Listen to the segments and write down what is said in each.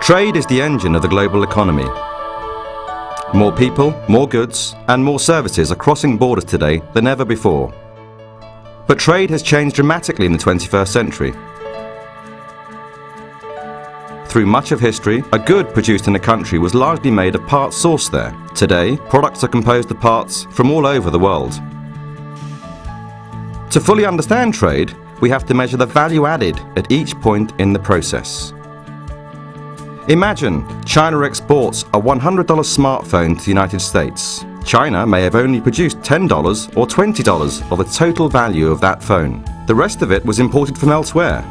Trade is the engine of the global economy. More people, more goods, and more services are crossing borders today than ever before. But trade has changed dramatically in the 21st century. Through much of history, a good produced in a country was largely made of parts sourced there. Today, products are composed of parts from all over the world. To fully understand trade, we have to measure the value added at each point in the process. Imagine China exports a $100 smartphone to the United States. China may have only produced $10 or $20 of the total value of that phone. The rest of it was imported from elsewhere.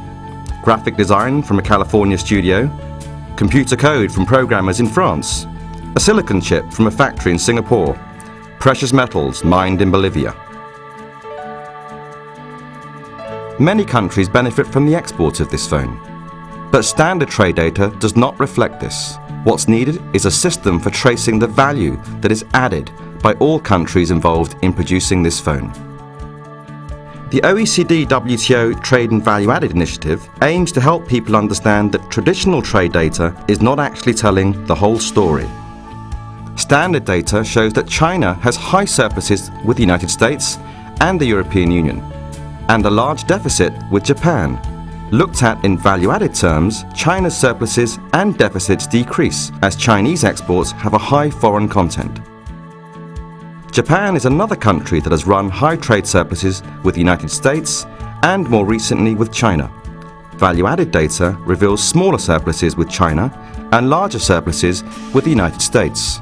Graphic design from a California studio, computer code from programmers in France, a silicon chip from a factory in Singapore, precious metals mined in Bolivia. Many countries benefit from the export of this phone. But standard trade data does not reflect this. What's needed is a system for tracing the value that is added by all countries involved in producing this phone. The OECD WTO Trade and Value Added Initiative aims to help people understand that traditional trade data is not actually telling the whole story. Standard data shows that China has high surpluses with the United States and the European Union, and a large deficit with Japan. Looked at in value-added terms, China's surpluses and deficits decrease as Chinese exports have a high foreign content. Japan is another country that has run high trade surpluses with the United States and more recently with China. Value-added data reveals smaller surpluses with China and larger surpluses with the United States.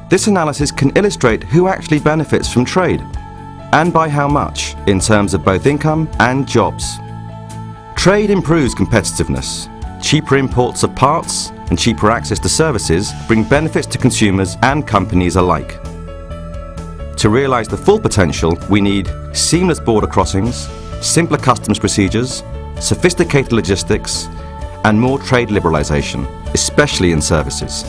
This analysis can illustrate who actually benefits from trade and by how much in terms of both income and jobs. Trade improves competitiveness. Cheaper imports of parts and cheaper access to services bring benefits to consumers and companies alike. To realize the full potential, we need seamless border crossings, simpler customs procedures, sophisticated logistics, and more trade liberalization, especially in services.